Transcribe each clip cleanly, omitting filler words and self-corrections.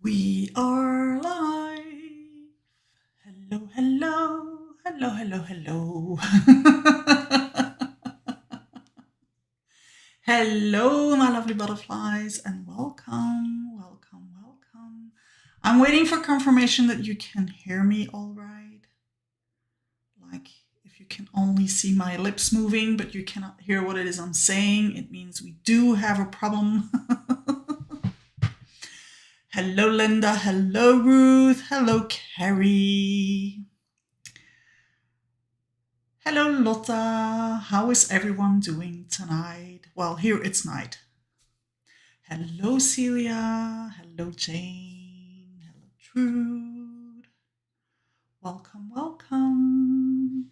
We are live. Hello, hello, hello, hello, hello. Hello, my lovely butterflies, and welcome, welcome, welcome. I'm waiting for confirmation that you can hear me all right. Like, if you can only see my lips moving, but you cannot hear what it is I'm saying, it means we do have a problem. Hello, Linda. Hello, Ruth. Hello, Carrie. Hello, Lotta. How is everyone doing tonight? Well, here it's night. Hello, Celia. Hello, Jane. Hello, Trude. Welcome, welcome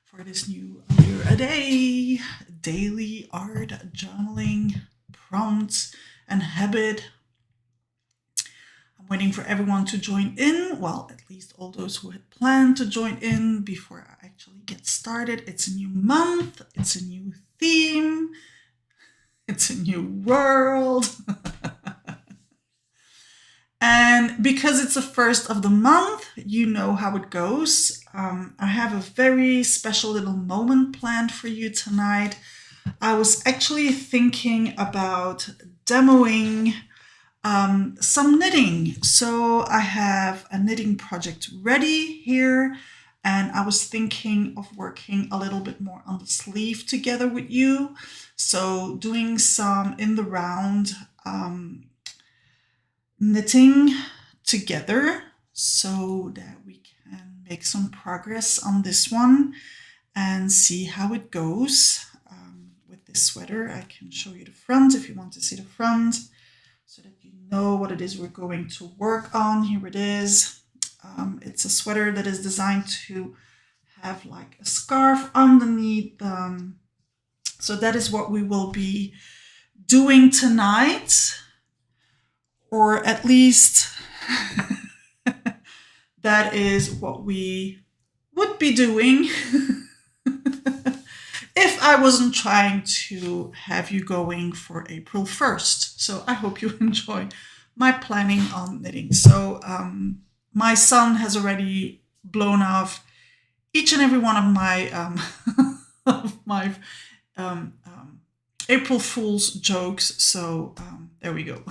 for this new Year a Day daily art journaling prompt and habit. I'm waiting for everyone to join in. Well, at least all those who had planned to join in before I actually get started. It's a new month, it's a new theme, it's a new world. And because it's the first of the month, you know how it goes. I have a very special little moment planned for you tonight. I was actually thinking about demoing some knitting. So I have a knitting project ready here, and I was thinking of working a little bit more on the sleeve together with you. So doing some in the round knitting together so that we can make some progress on this one and see how it goes. With this sweater, I can show you the front if you want to see the front, so that you know what it is we're going to work on. Here it is. It's a sweater that is designed to have like a scarf underneath. So that is what we will be doing tonight, or at least that is what we would be doing if I wasn't trying to have you going for April 1st. So I hope you enjoy my planning on knitting. So my son has already blown off each and every one of my of my April Fool's jokes. So there we go.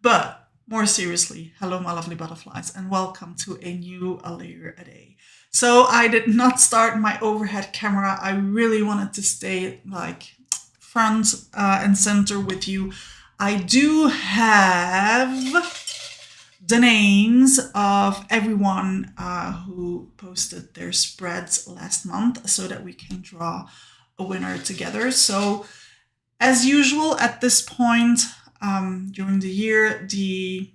But more seriously, hello, my lovely butterflies, and welcome to a new A Layer a Day. So I did not start my overhead camera. I really wanted to stay like front and center with you. I do have the names of everyone who posted their spreads last month so that we can draw a winner together. So as usual at this point during the year, the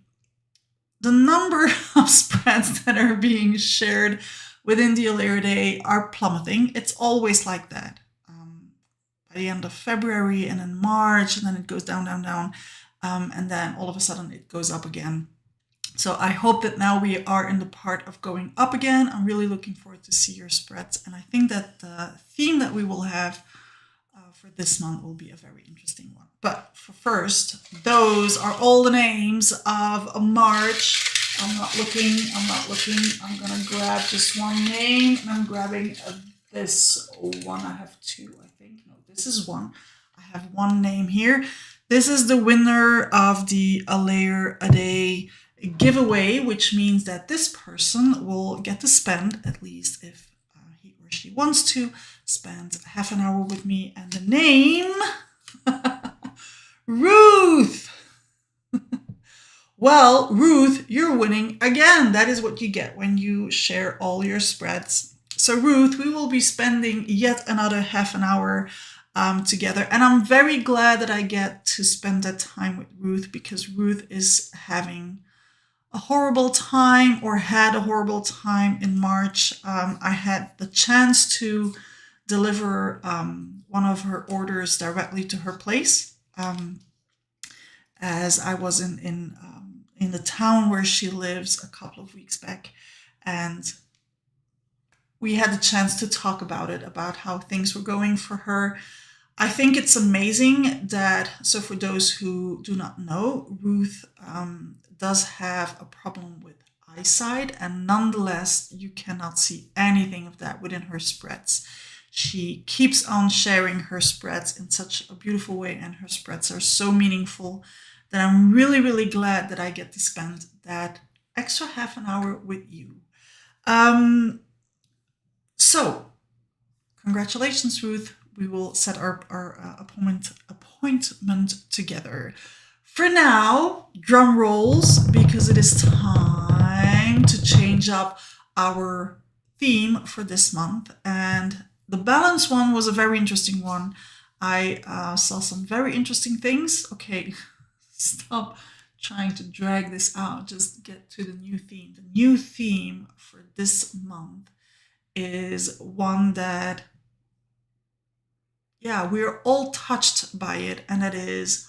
number of spreads that are being shared within the A Layer Day are plummeting. It's always like that. By the end of February and in March, and then it goes down, down, down. And then all of a sudden it goes up again. So I hope that now we are in the part of going up again. I'm really looking forward to see your spreads. And I think that the theme that we will have for this month will be a very interesting one. But for first, those are all the names of March. I'm not looking. I'm going to grab just one name, and I'm grabbing this one. I have two, I think. No, this is one. I have one name here. This is the winner of the A Layer a Day giveaway, which means that this person will get to spend, at least if he or she wants to, spend half an hour with me. And the name, Ruth. Well, Ruth, you're winning again. That is what you get when you share all your spreads. So Ruth, we will be spending yet another half an hour together. And I'm very glad that I get to spend that time with Ruth, because Ruth is having a horrible time, or had a horrible time in March. I had the chance to deliver one of her orders directly to her place, as I was in the town where she lives a couple of weeks back, and we had the chance to talk about it, about how things were going for her. I think it's amazing that, so for those who do not know, Ruth does have a problem with eyesight, and nonetheless, you cannot see anything of that within her spreads. She keeps on sharing her spreads in such a beautiful way, and her spreads are so meaningful that I'm really, really glad that I get to spend that extra half an hour with you. Um, so, congratulations, Ruth. We will set our appointment together. For now, drum rolls, because it is time to change up our theme for this month. And the balance one was a very interesting one. I saw some very interesting things. Okay, stop trying to drag this out. Just get to the new theme. The new theme for this month is one that, yeah, we're all touched by it, and that is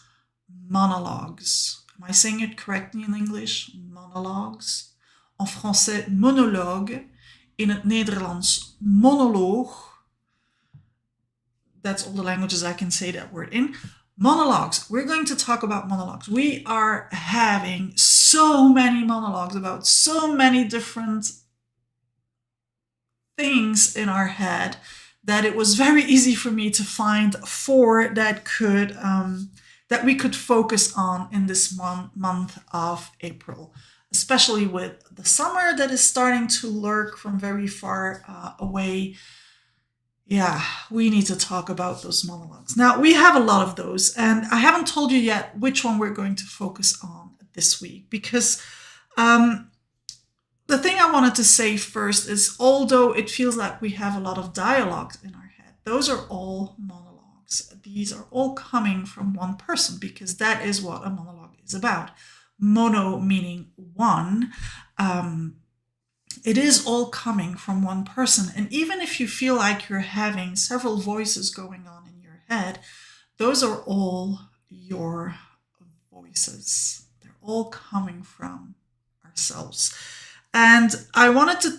monologues. Am I saying it correctly in English? Monologues. En français, monologue. In het Nederlands, monoloog. That's all the languages I can say that word in. Monologues. We're going to talk about monologues. We are having so many monologues about so many different things in our head that it was very easy for me to find four that we could focus on in this month of April, especially with the summer that is starting to lurk from very far away. Yeah, we need to talk about those monologues. Now, we have a lot of those, and I haven't told you yet which one we're going to focus on this week, because the thing I wanted to say first is, although it feels like we have a lot of dialogues in our head, those are all monologues. These are all coming from one person, because that is what a monologue is about. Mono meaning one. It is all coming from one person. And even if you feel like you're having several voices going on in your head, those are all your voices. They're all coming from ourselves. And I wanted to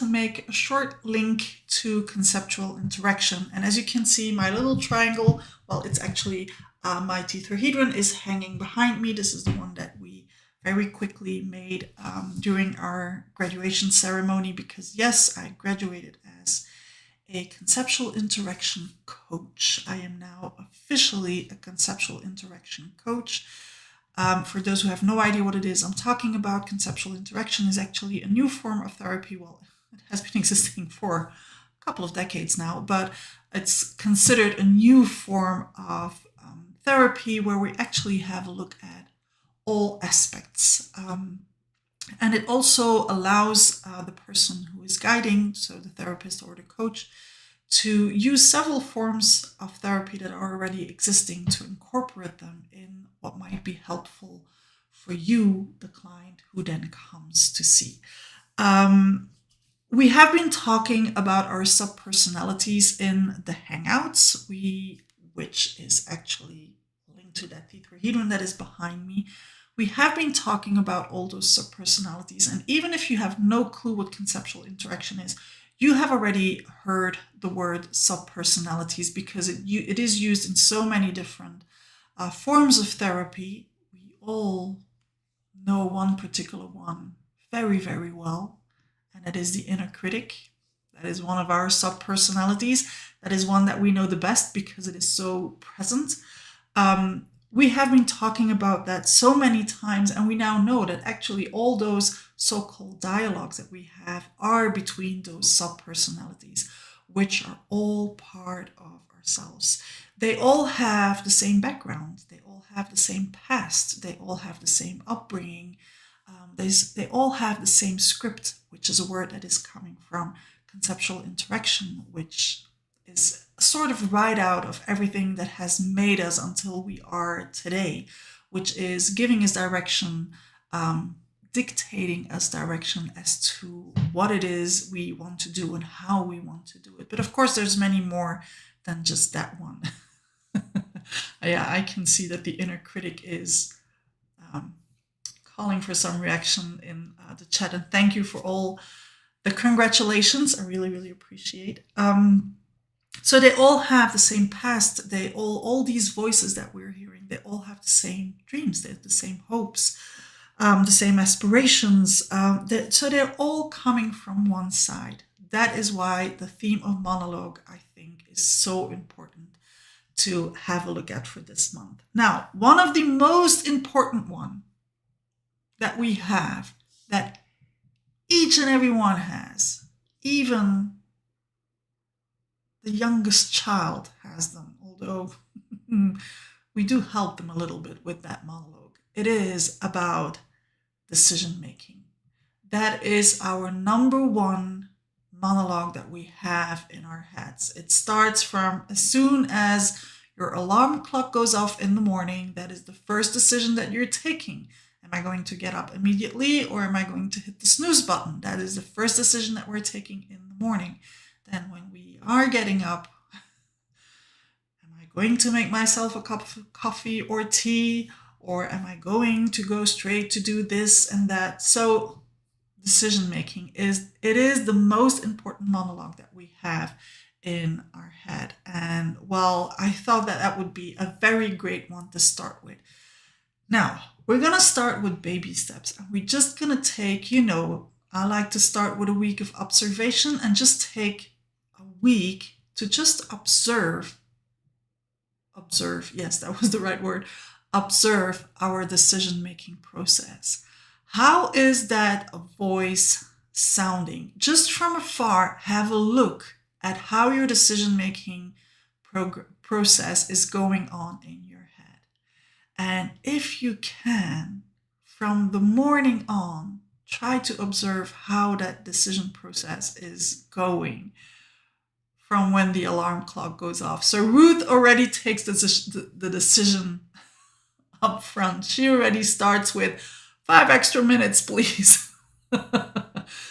make a short link to conceptual interaction. And as you can see, my little triangle, well, it's actually my tetrahedron is hanging behind me. This is the one that we very quickly made during our graduation ceremony, because yes, I graduated as a conceptual interaction coach. I am now officially a conceptual interaction coach. For those who have no idea what it is I'm talking about, conceptual interaction is actually a new form of therapy. Well, it has been existing for a couple of decades now, but it's considered a new form of therapy where we actually have a look at all aspects. And it also allows the person who is guiding, so the therapist or the coach, to use several forms of therapy that are already existing to incorporate them in what might be helpful for you, the client, who then comes to see. We have been talking about our subpersonalities in the Hangouts, which is actually linked to that tetrahedron that is behind me. We have been talking about all those subpersonalities, and even if you have no clue what conceptual interaction is, you have already heard the word subpersonalities, because it is used in so many different forms of therapy. We all know one particular one very, very well, and that is the inner critic. That is one of our subpersonalities. That is one that we know the best because it is so present. We have been talking about that so many times, and we now know that actually all those so-called dialogues that we have are between those subpersonalities, which are all part of ourselves. They all have the same background. They all have the same past. They all have the same upbringing. They all have the same script, which is a word that is coming from conceptual interaction, which is sort of right out of everything that has made us until we are today, which is giving us direction, dictating us direction as to what it is we want to do and how we want to do it. But of course, there's many more than just that one. Yeah, I can see that the inner critic is calling for some reaction in the chat, and thank you for all the congratulations. I really, really appreciate. So they all have the same past. They all these voices that we're hearing, they all have the same dreams. They have the same hopes, the same aspirations. So they're all coming from one side. That is why the theme of monologue, I think, is so important to have a look at for this month. Now, one of the most important one that we have, that each and every one has, even the youngest child has them, although we do help them a little bit with that monologue. It is about decision making. That is our number one monologue that we have in our heads. It starts from as soon as your alarm clock goes off in the morning. That is the first decision that you're taking. Am I going to get up immediately, or am I going to hit the snooze button? That is the first decision that we're taking in the morning. Then when we are getting up, am I going to make myself a cup of coffee or tea, or am I going to go straight to do this and that? So decision making is the most important monologue that we have in our head. And well, I thought that that would be a very great one to start with. Now, we're going to start with baby steps, and we're just going to take, I like to start with a week of observation and just take a week to just observe, yes, that was the right word, observe our decision-making process. How is that voice sounding? Just from afar, have a look at how your decision-making process is going on in your head. And if you can, from the morning on, try to observe how that decision process is going from when the alarm clock goes off. So Ruth already takes the decision up front. She already starts with 5 extra minutes, please.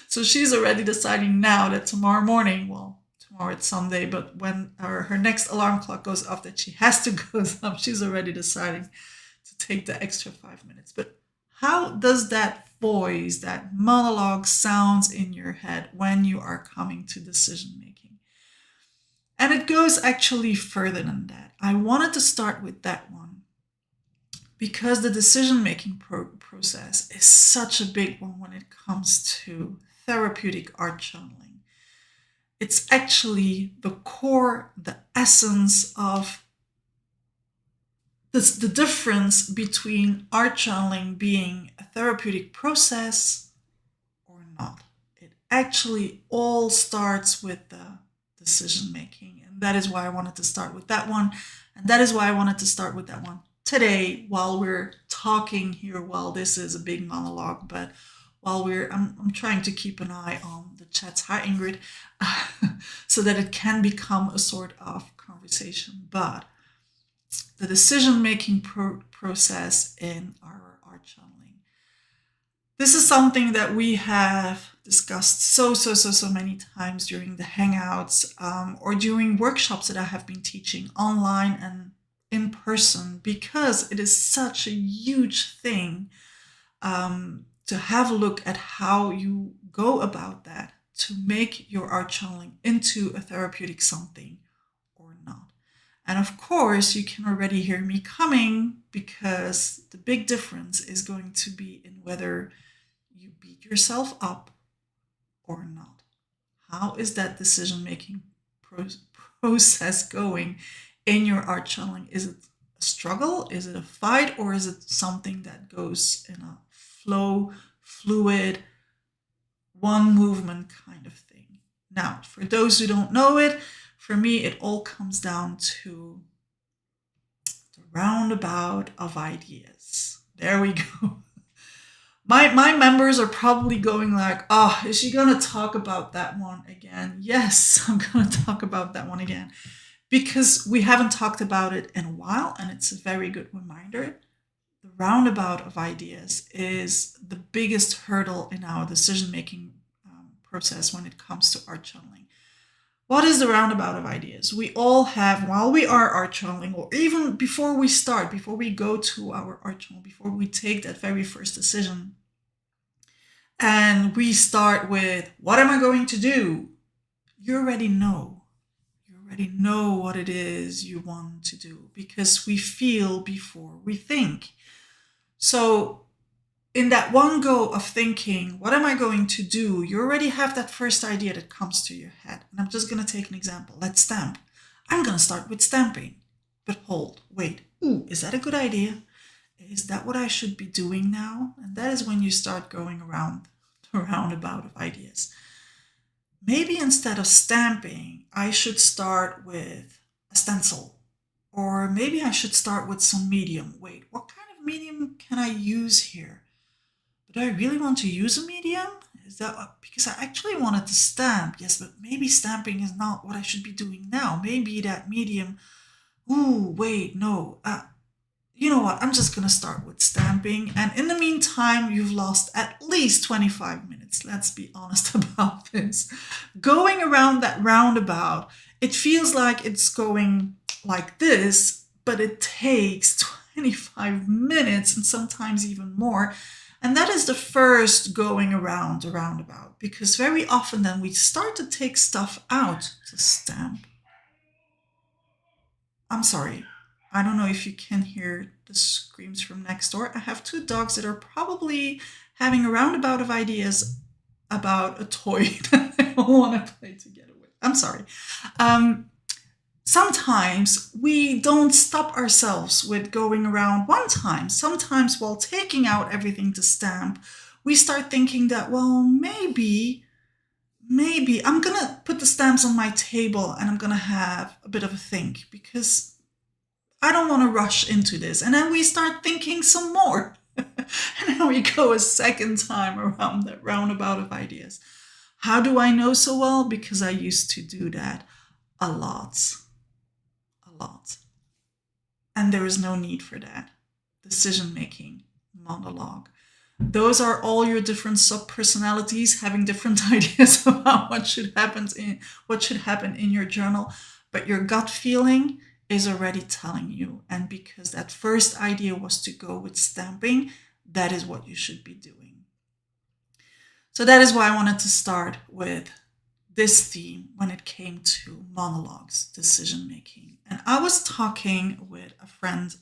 So she's already deciding now that tomorrow morning, well, tomorrow it's Sunday, but when her next alarm clock goes off, that she has to go up, she's already deciding to take the extra 5 minutes. But how does that voice, that monologue sounds in your head when you are coming to decision making? And it goes actually further than that. I wanted to start with that one because the decision-making process is such a big one when it comes to therapeutic art channeling. It's actually the core, the essence of the difference between art channeling being a therapeutic process or not. It actually all starts with the decision-making, and that is why I wanted to start with that one, and that is why I wanted to start with that one today while we're talking here, while this is a big monologue, but while I'm trying to keep an eye on the chats. Hi, Ingrid, so that it can become a sort of conversation. But the decision-making process in our art channeling. This is something that we have discussed so many times during the Hangouts or during workshops that I have been teaching online and in person, because it is such a huge thing to have a look at how you go about that to make your art channeling into a therapeutic something or not. And of course, you can already hear me coming, because the big difference is going to be in whether you beat yourself up or not. How is that decision-making process going in your art channeling? Is it a struggle? Is it a fight? Or is it something that goes in a flow, fluid, one movement kind of thing? Now, for those who don't know it, for me, it all comes down to the roundabout of ideas. There we go. My members are probably going like, oh, is she going to talk about that one again? Yes, I'm going to talk about that one again, because we haven't talked about it in a while, and it's a very good reminder. The roundabout of ideas is the biggest hurdle in our decision-making process when it comes to art channeling. What is the roundabout of ideas? We all have, while we are art channeling, or even before we start, before we go to our art channel, before we take that very first decision, and we start with, what am I going to do? You already know already know what it is you want to do because we feel before we think. So, in that one go of thinking, what am I going to do? You already have that first idea that comes to your head. And I'm just going to take an example. Let's stamp. I'm going to start with stamping. But hold, wait. Ooh, is that a good idea? Is that what I should be doing now? And that is when you start going around the roundabout of ideas. Maybe instead of stamping, I should start with a stencil. Or maybe I should start with some medium. Wait, what kind of medium can I use here? But do I really want to use a medium? Is that because I actually wanted to stamp? Yes, but maybe stamping is not what I should be doing now. Maybe that medium. Ooh, wait, no. You know what? I'm just going to start with stamping. And in the meantime, you've lost at least 25 minutes. Let's be honest about this. Going around that roundabout, it feels like it's going like this, but it takes 25 minutes and sometimes even more. And that is the first going around the roundabout, because very often then we start to take stuff out to stamp. I'm sorry. I don't know if you can hear the screams from next door. I have two dogs that are probably having a roundabout of ideas about a toy that they all want to play together with. I'm sorry. Sometimes we don't stop ourselves with going around one time. Sometimes while taking out everything to stamp, we start thinking that, well, maybe I'm going to put the stamps on my table and I'm going to have a bit of a think because I don't want to rush into this. And then we start thinking some more. And then we go a second time around that roundabout of ideas. How do I know so well? Because I used to do that a lot. And there is no need for that. Decision-making, monologue. Those are all your different sub-personalities having different ideas about what should happen in your journal. But your gut feeling is already telling you. And because that first idea was to go with stamping, that is what you should be doing. So that is why I wanted to start with this theme when it came to monologues, decision making. And I was talking with a friend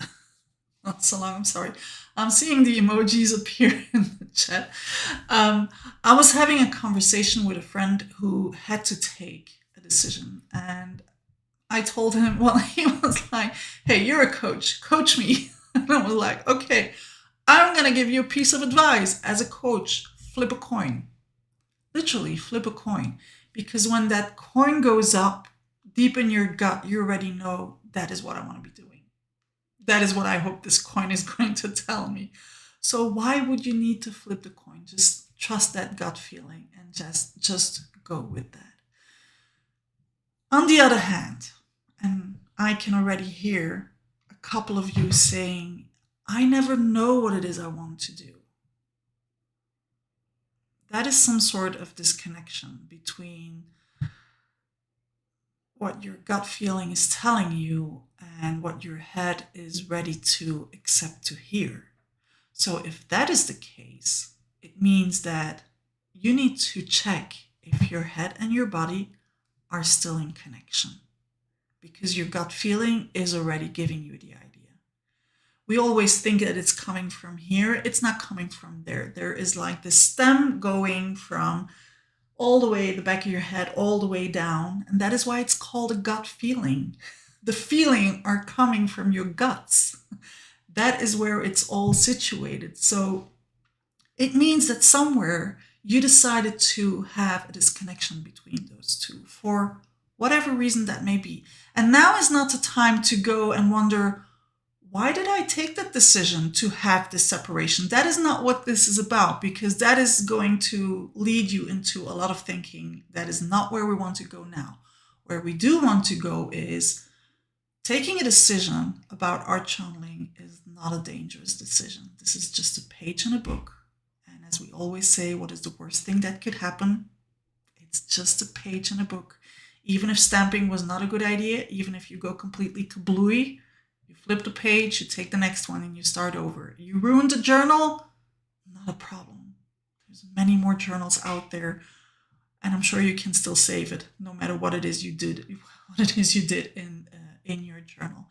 not so long, I'm sorry. I'm seeing the emojis appear in the chat. I was having a conversation with a friend who had to take a decision. And I told him, well, he was like, hey, you're a coach me. And I was like, okay, I'm going to give you a piece of advice as a coach. Flip a coin. Literally, flip a coin. Because when that coin goes up deep in your gut, you already know that is what I want to be doing. That is what I hope this coin is going to tell me. So why would you need to flip the coin? Just trust that gut feeling and just go with that. On the other hand, and I can already hear a couple of you saying, I never know what it is I want to do. That is some sort of disconnection between what your gut feeling is telling you and what your head is ready to accept to hear. So if that is the case, it means that you need to check if your head and your body are still in connection, because your gut feeling is already giving you the idea. We always think that it's coming from here. It's not coming from there. There is like the stem going from all the way the back of your head, all the way down. And that is why it's called a gut feeling. The feeling are coming from your guts. That is where it's all situated. So it means that somewhere you decided to have a disconnection between those two for whatever reason that may be. And now is not the time to go and wonder, why did I take that decision to have this separation? That is not what this is about, because that is going to lead you into a lot of thinking. That is not where we want to go now. Where we do want to go is taking a decision about art channeling is not a dangerous decision. This is just a page in a book. And as we always say, what is the worst thing that could happen? It's just a page in a book. Even if stamping was not a good idea, even if you go completely kablooey, you flip the page, you take the next one, and you start over. You ruined a journal? Not a problem. There's many more journals out there. And I'm sure you can still save it, no matter what it is you did, in your journal.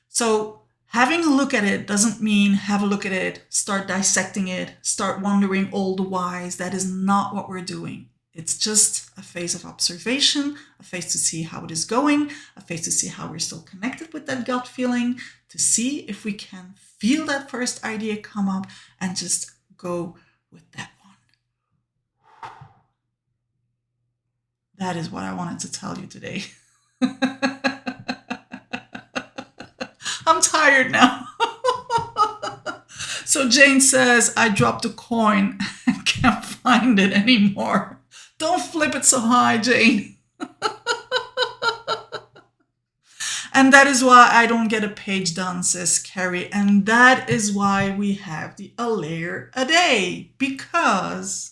So having a look at it doesn't mean have a look at it, start dissecting it, start wondering all the whys. That is not what we're doing. It's just a phase of observation, a phase to see how it is going, a phase to see how we're still connected with that gut feeling, to see if we can feel that first idea come up and just go with that one. That is what I wanted to tell you today. I'm tired now. So Jane says, I dropped a coin and can't find it anymore. Don't flip it so high, Jane. And that is why I don't get a page done, says Carrie. And that is why we have the a layer a day. Because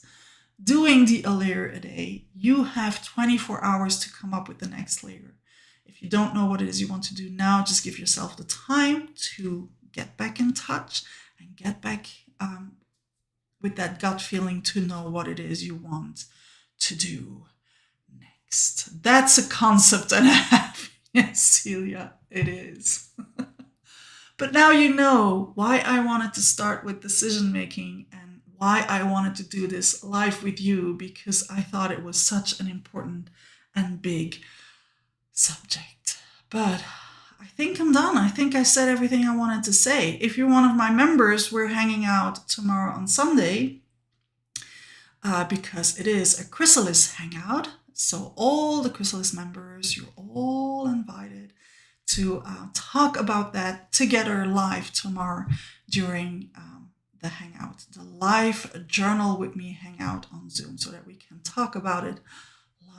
doing the a layer a day, you have 24 hours to come up with the next layer. If you don't know what it is you want to do now, just give yourself the time to get back in touch and get back with that gut feeling to know what it is you want to do next. That's a concept and a half. Yes, Celia, it is. But now you know why I wanted to start with decision making and why I wanted to do this live with you, because I thought it was such an important and big subject. But I think I'm done. I think I said everything I wanted to say. If you're one of my members, we're hanging out tomorrow on Sunday because it is a Chrysalis hangout. So all the Chrysalis members, you're all invited to talk about that together live tomorrow during the hangout, the live journal with me hangout on Zoom, so that we can talk about it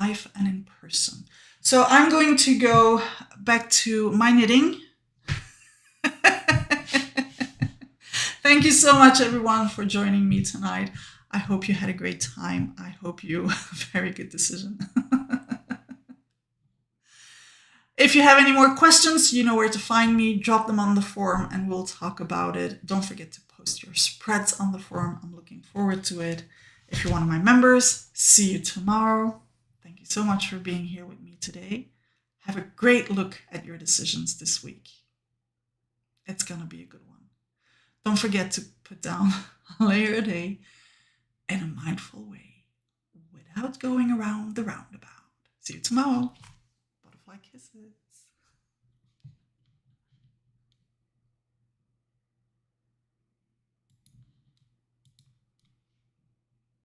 live and in person. So I'm going to go back to my knitting. Thank you so much, everyone, for joining me tonight. I hope you had a great time. I hope you very good decision. If you have any more questions, you know where to find me. Drop them on the forum and we'll talk about it. Don't forget to post your spreads on the forum. I'm looking forward to it. If you're one of my members, see you tomorrow. Thank you so much for being here with me today. Have a great look at your decisions this week. It's going to be a good one. Don't forget to put down a layer a day in a mindful way without going around the roundabout. See you tomorrow. Butterfly kisses.